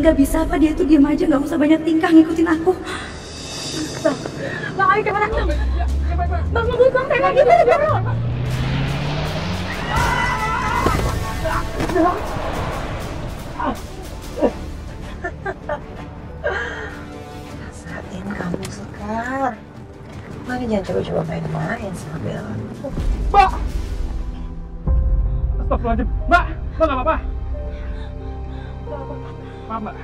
Nggak bisa apa, dia tuh diam aja, nggak usah banyak tingkah ngikutin aku. Bang, ayo gimana? Bang, ngebut bang, tengah gimana bang? Rasain kamu Sekar. Makanya jangan coba-coba main-main sama Bella. Mbak! Astagfirullahaladzim. Mbak! Mbak nggak apa-apa? Maaf, Mbak.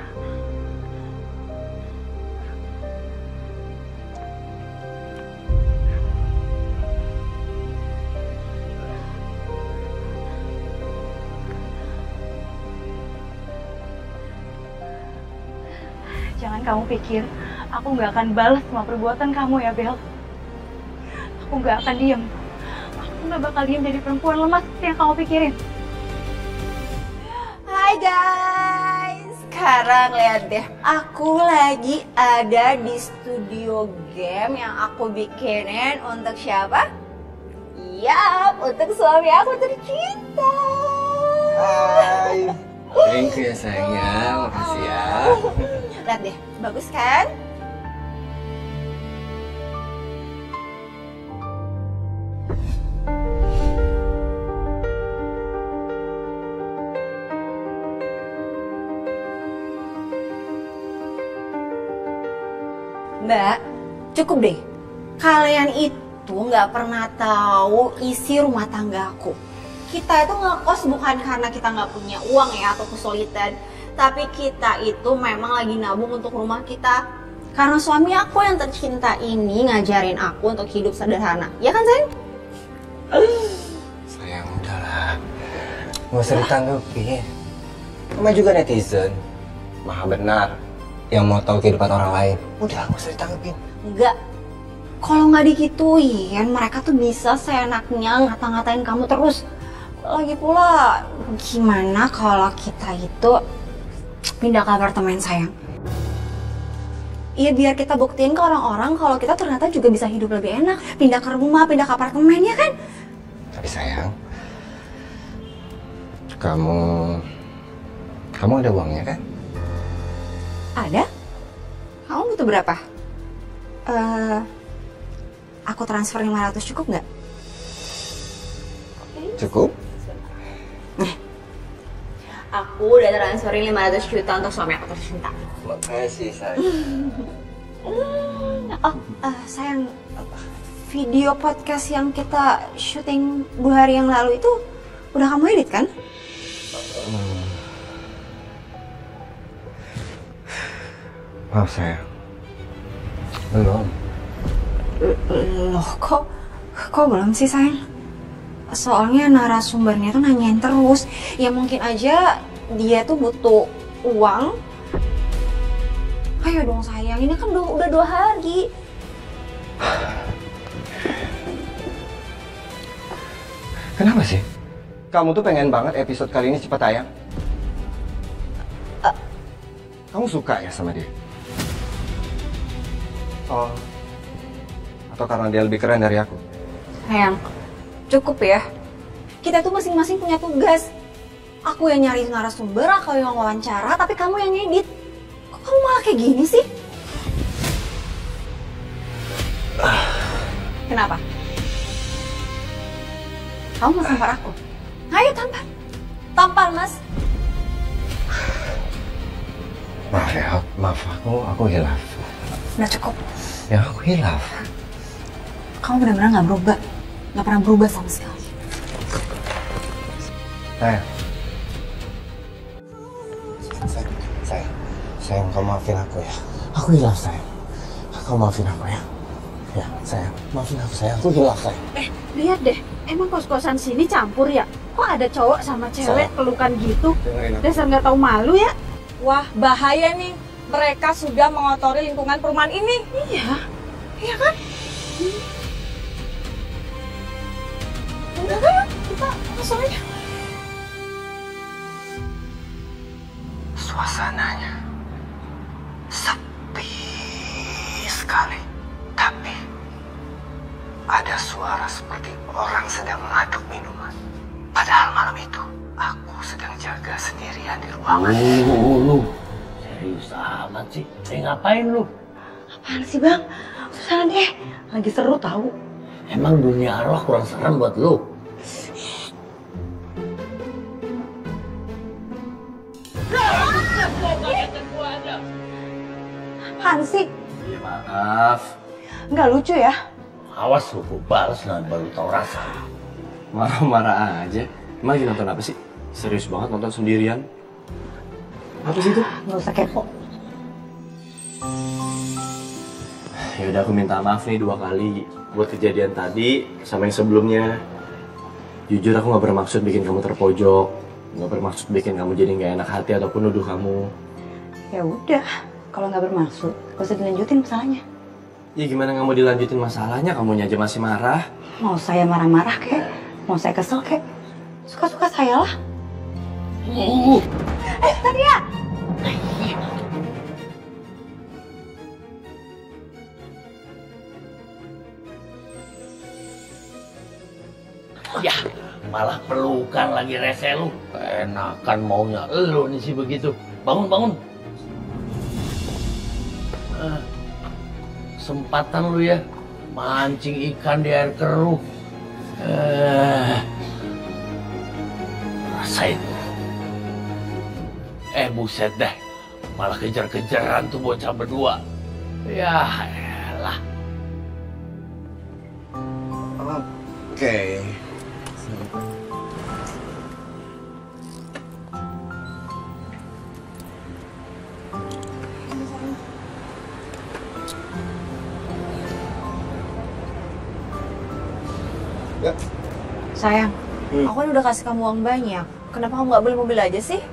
Jangan kamu pikir aku nggak akan balas semua perbuatan kamu ya, Bel. Aku nggak akan diem. Aku nggak bakal diem jadi perempuan lemah seperti yang kamu pikirin. Hai guys, sekarang lihat deh, aku lagi ada di studio game yang aku bikinin untuk siapa? Yap, untuk suami aku tercinta. Hai. Thank you ya sayang, makasih ya. Lihat deh, bagus kan? Mbak, cukup deh. Kalian itu nggak pernah tahu isi rumah tangga aku. Kita itu ngekos bukan karena kita nggak punya uang ya atau kesulitan, tapi kita itu memang lagi nabung untuk rumah kita. Karena suami aku yang tercinta ini ngajarin aku untuk hidup sederhana, ya kan sayang? Sayang udahlah, nggak usah ditanggapi. Namanya juga netizen, maha benar yang mau tahu kehidupan orang lain. Udah nggak usah ditanggepin. Enggak. Kalau nggak dikituin, mereka tuh bisa seenaknya ngata-ngatain kamu terus. Lagi pula, gimana kalau kita itu pindah ke apartemen sayang? Iya, biar kita buktiin ke orang-orang kalau kita ternyata juga bisa hidup lebih enak. Pindah ke rumah, pindah ke apartemen, ya kan? Tapi sayang, kamu ada uangnya kan? Ada? Kamu butuh berapa? Aku transfer 500 cukup nggak? Cukup? Aku udah transferin 500 juta untuk suami aku tercinta. Makasih sayang. Oh, sayang, video podcast yang kita syuting 2 hari yang lalu itu udah kamu edit kan? Maaf sayang, belum. Loh, kok belum sih sayang? Soalnya narasumbernya tuh nanyain terus. Ya mungkin aja dia tuh butuh uang. Ayo dong sayang, ini kan udah 2 hari. Kenapa sih? Kamu tuh pengen banget episode kali ini cepat tayang? Kamu suka ya sama dia? Oh, atau karena dia lebih keren dari aku? Sayang, cukup ya. Kita tuh masing-masing punya tugas. Aku yang nyari narasumber, aku yang wawancara, tapi kamu yang ngedit. Kok kamu malah kayak gini sih? Kenapa? Kamu mau tampar aku? Ayo tampar. Tampar, Mas. Maaf ya, maaf aku hilaf. Udah cukup. Ya aku hilaf. Kamu benar-benar nggak berubah. Nggak pernah berubah sama sekali. Sayang, kamu maafin aku ya. Aku hilaf sayang. Kamu maafin aku ya. Ya sayang, maafin aku sayang. Aku hilaf sayang. Lihat deh, emang kos-kosan sini campur ya? Kok ada cowok sama cewek pelukan gitu? Dengerin aku. Dasar nggak tahu malu ya? Wah, bahaya nih. Mereka sudah mengotori lingkungan perumahan ini. Iya, iya kan? Udah kan? Kita masuk aja. Suasananya sepi sekali, tapi ada suara seperti orang sedang mengaduk minuman. Padahal malam itu aku sedang jaga sendirian di ruangan. Serius amat sih. Ngapain lu? Apaan sih bang? Susah deh. Lagi seru tahu. Emang dunia arwah kurang serem buat lu? Apaan sih? Ya, maaf. Nggak lucu ya? Awas lu, gua balas nanti baru tau rasa. Marah-marah aja. Emang lagi nonton apa sih? Serius banget nonton sendirian? Apa sih itu? Nggak usah kepo. Ya udah, aku minta maaf nih 2 kali buat kejadian tadi sama yang sebelumnya. Jujur aku nggak bermaksud bikin kamu terpojok, nggak bermaksud bikin kamu jadi nggak enak hati ataupun nuduh kamu. Ya udah, kalau nggak bermaksud, gak usah dilanjutin masalahnya. Ya gimana nggak mau dilanjutin masalahnya? Kamunya aja masih marah. Mau saya marah-marah kek, mau saya kesel kek, suka-suka saya lah. Satria! Ya, malah pelukan lagi rese lu. Enakan maunya lu nih sih begitu. Bangun, bangun. Kesempatan lu ya, mancing ikan di air keruh. Rasain. Buset dah. Malah kejar-kejaran tuh bocah berdua. Ya elah. Oke. Ya. Sayang, aku kan udah kasih kamu uang banyak. Kenapa kamu nggak beli mobil aja sih?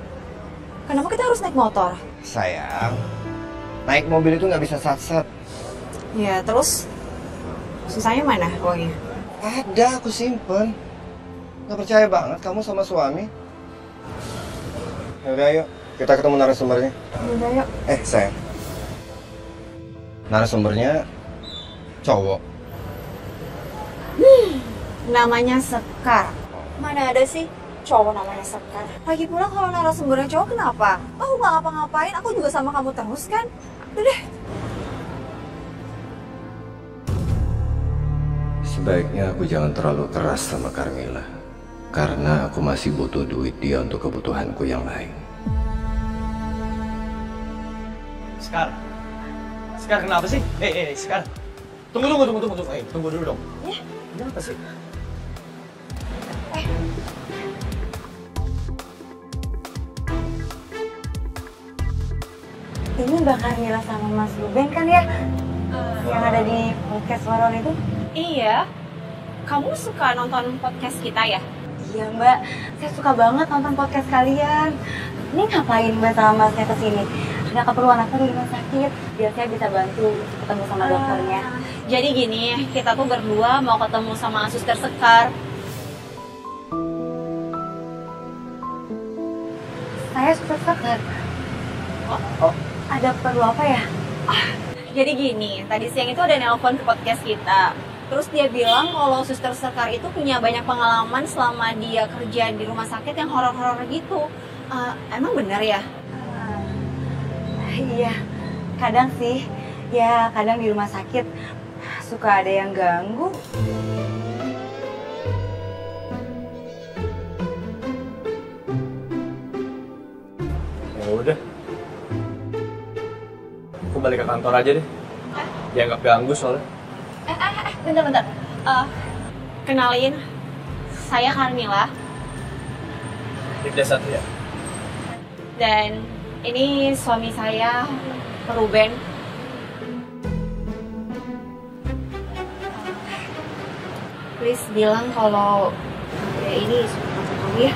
Kenapa kita harus naik motor? Sayang, naik mobil itu nggak bisa sat-sat. Ya, terus sisanya mana uangnya? Ada, aku simpen. Nggak percaya banget kamu sama suami. Yaudah, yuk. Kita ketemu narasumbernya. Udah yuk. Sayang. Narasumbernya cowok. Namanya Sekar. Mana ada sih cowok namanya Sekar? Lagi pula kalau narasumbernya cowok kenapa? Aku nggak ngapa-ngapain, aku juga sama kamu terus kan? Udah deh. Sebaiknya aku jangan terlalu keras sama Carmila. Karena aku masih butuh duit dia untuk kebutuhanku yang lain. Sekar kenapa sih? Sekar. Tunggu. Tunggu dulu dong. Ya? Kenapa sih? Ini Mbak Carmila sama Mas Ruben kan ya? Yang ada di podcast Waron itu? Iya. Kamu suka nonton podcast kita ya? Iya Mbak, saya suka banget nonton podcast kalian. Ini ngapain Mbak sama Masnya kesini? Ada keperluan apa di rumah sakit? Biar saya bisa bantu ketemu sama dokternya. Jadi gini, kita tuh berdua mau ketemu sama Suster Sekar. Saya suka Sekar. Oh, ada perlu apa ya? Jadi gini, tadi siang itu ada nelpon ke podcast kita. Terus dia bilang kalau Suster Sekar itu punya banyak pengalaman selama dia kerja di rumah sakit yang horor-horor gitu. Emang benar ya? Iya, kadang sih. Ya, kadang di rumah sakit suka ada yang ganggu. Ya udah. Aku balik ke kantor aja deh. Dianggap ganggu soalnya. Bentar. Kenalin, saya Carmila. Ibda Satria. Dan ini suami saya, Ruben. Please bilang kalau dia ini suka kamu ya.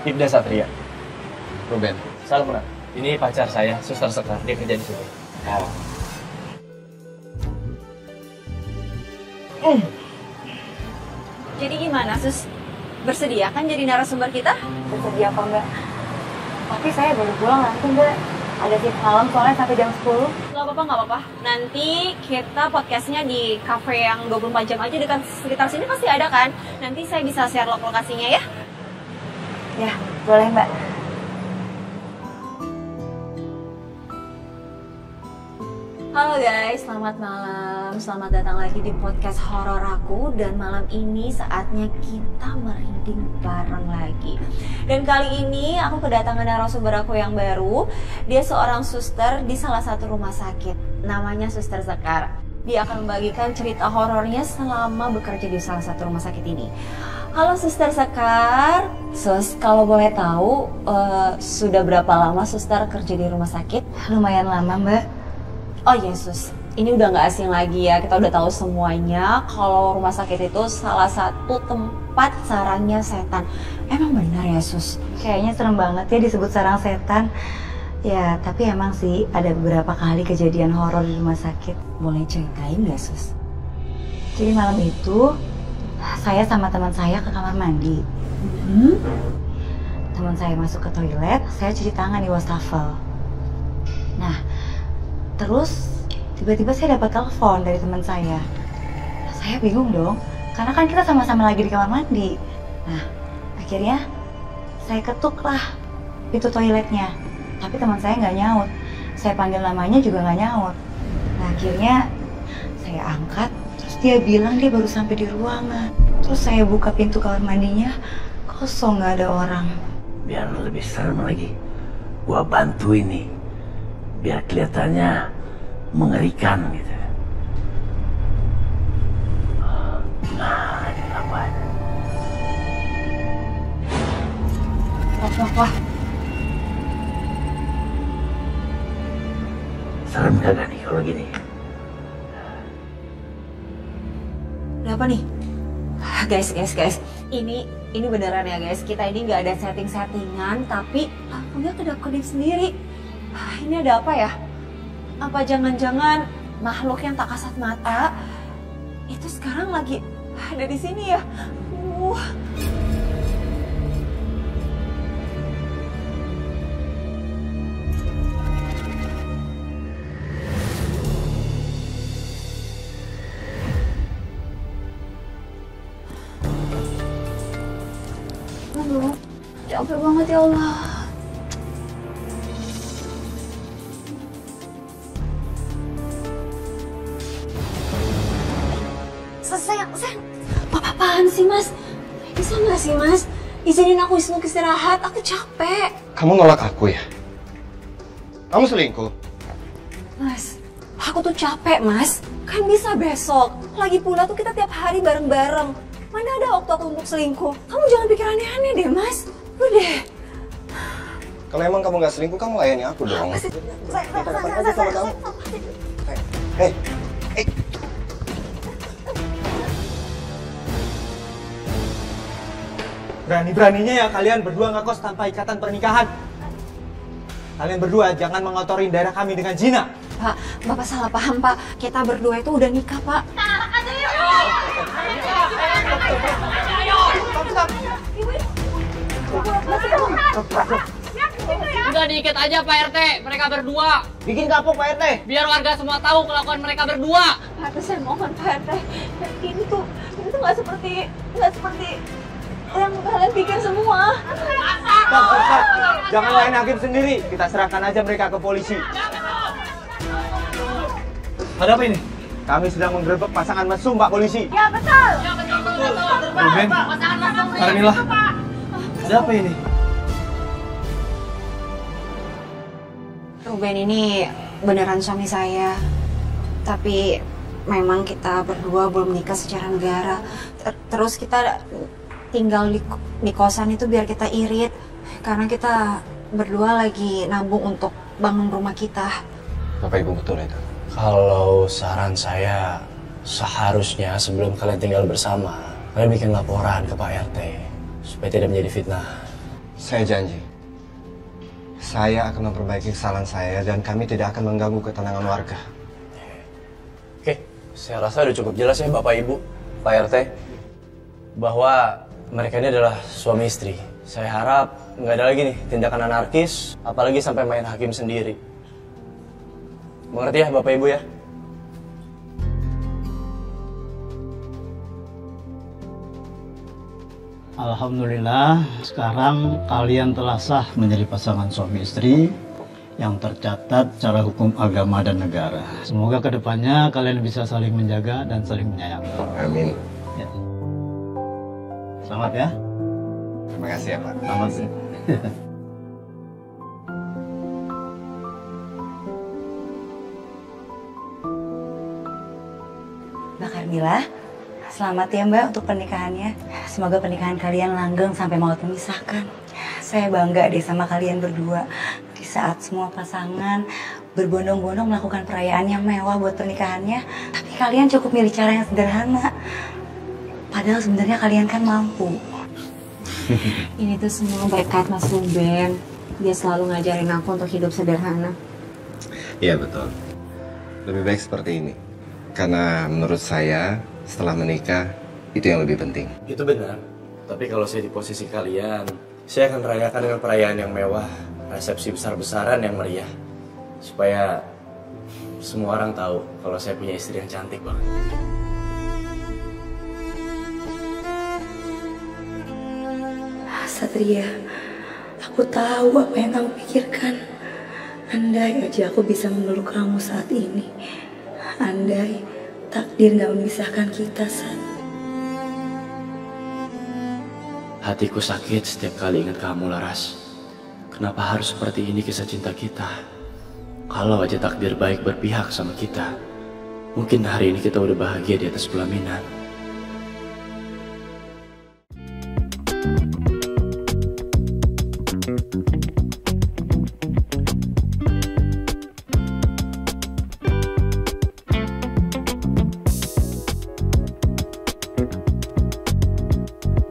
Ibda Satria. Ruben. Salam kenal. Ini pacar saya, Suster Sekar. Dia kerja di sini. Jadi gimana, Sus? Bersedia kan jadi narasumber kita? Bersedia apa enggak? Tapi saya baru pulang nanti Mbak. Ada shift malam soalnya sampai jam 10. Gak apa-apa. Nanti kita podcastnya di cafe yang 24 jam aja dekat sekitar sini pasti ada kan? Nanti saya bisa share lokasinya ya? Ya, boleh Mbak. Halo guys, selamat malam. Selamat datang lagi di podcast horor aku. Dan malam ini saatnya kita merinding bareng lagi. Dan kali ini aku kedatangan narasumber aku yang baru. Dia seorang suster di salah satu rumah sakit. Namanya Suster Sekar. Dia akan membagikan cerita horornya selama bekerja di salah satu rumah sakit ini. Halo Suster Sekar. Sus, kalau boleh tahu sudah berapa lama Suster kerja di rumah sakit? Lumayan lama Mbak. Oh Yesus, ini udah gak asing lagi ya, kita udah tahu semuanya kalau rumah sakit itu salah satu tempat sarangnya setan. Emang benar ya Sus? Kayaknya serem banget ya disebut sarang setan. Ya, tapi emang sih ada beberapa kali kejadian horor di rumah sakit. Boleh ceritain gak Sus? Jadi malam itu, saya sama teman saya ke kamar mandi. Teman saya masuk ke toilet, saya cuci tangan di wastafel. Nah, terus tiba-tiba saya dapat telepon dari teman saya. Saya bingung dong, karena kan kita sama-sama lagi di kamar mandi. Nah, akhirnya saya ketuk lah pintu toiletnya. Tapi teman saya nggak nyaut. Saya panggil namanya juga nggak nyaut. Nah, akhirnya saya angkat, terus dia bilang dia baru sampai di ruangan. Terus saya buka pintu kamar mandinya, kosong, nggak ada orang. Biar lebih serem lagi, gua bantu ini. Biar kelihatannya mengerikan gitu. Nah, ini apa? Wah. Serem kagak nih kalau gini? Ada apa nih? Guys. Ini beneran ya guys. Kita ini nggak ada setting-settingan, tapi lampunya kedap-kedip sendiri. Ini ada apa ya? Apa jangan-jangan makhluk yang tak kasat mata itu sekarang lagi ada di sini ya? Aduh, capek banget ya Allah. Sayang, apa-apaan sih mas? Bisa nggak sih mas? Izinin aku istirahat, aku capek. Kamu nolak aku ya? Kamu selingkuh? Mas, aku tuh capek mas. Kan bisa besok. Lagi pula tuh kita tiap hari bareng-bareng. Mana ada waktu aku untuk selingkuh? Kamu jangan pikir aneh-aneh deh mas. Udah. Kalau emang kamu nggak selingkuh, kamu layani aku dong. Hei. Berani-beraninya ya kalian berdua ngekos tanpa ikatan pernikahan. Kalian berdua jangan mengotori daerah kami dengan zina. Pak, Bapak salah paham Pak. Kita berdua itu udah nikah Pak. Udah diikat aja Pak RT, mereka berdua. Bikin kapok Pak RT. Biar warga semua tahu kelakuan mereka berdua. Pak RT, saya mohon Pak RT. Ini tuh nggak seperti yang kalian pikir semua. Stop. Jangan main hakim sendiri. Kita serahkan aja mereka ke polisi. Ada apa ini? Kami sedang menggerebek pasangan mesum Pak Polisi. Ya betul. Ruben, Carmila, ada apa ini? Ruben ini beneran suami saya. Tapi memang kita berdua belum nikah secara negara. Terus kita tinggal di kosan itu biar kita irit. Karena kita berdua lagi nabung untuk bangun rumah kita. Bapak Ibu betul itu? Kalau saran saya, seharusnya sebelum kalian tinggal bersama, kalian bikin laporan ke Pak RT supaya tidak menjadi fitnah. Saya janji, saya akan memperbaiki kesalahan saya dan kami tidak akan mengganggu ketenangan warga. Oke, saya rasa udah cukup jelas ya Bapak Ibu, Pak RT, bahwa Mereka ini adalah suami istri. Saya harap nggak ada lagi nih tindakan anarkis, apalagi sampai main hakim sendiri. Mengerti ya Bapak Ibu ya? Alhamdulillah, sekarang kalian telah sah menjadi pasangan suami istri yang tercatat secara hukum agama dan negara. Semoga kedepannya kalian bisa saling menjaga dan saling menyayangi. Amin. Ya. Selamat ya. Terima kasih ya Pak. Selamat sih. Mbak Carmila, selamat ya Mbak untuk pernikahannya. Semoga pernikahan kalian langgeng sampai maut memisahkan. Saya bangga deh sama kalian berdua. Di saat semua pasangan berbondong-bondong melakukan perayaan yang mewah buat pernikahannya, tapi kalian cukup milih cara yang sederhana. Padahal sebenarnya kalian kan mampu. Ini tuh semua berkat Mas Ruben. Dia selalu ngajarin aku untuk hidup sederhana. Iya betul. Lebih baik seperti ini. Karena menurut saya setelah menikah itu yang lebih penting. Itu benar. Tapi kalau saya di posisi kalian, saya akan rayakan dengan perayaan yang mewah, resepsi besar-besaran yang meriah. Supaya semua orang tahu kalau saya punya istri yang cantik banget. Satria, aku tahu apa yang kamu pikirkan. Andai aja aku bisa memeluk kamu saat ini. Andai takdir gak memisahkan kita, Sat. Hatiku sakit setiap kali ingat kamu, Laras. Kenapa harus seperti ini kisah cinta kita? Kalau aja takdir baik berpihak sama kita, mungkin hari ini kita udah bahagia di atas pelaminan.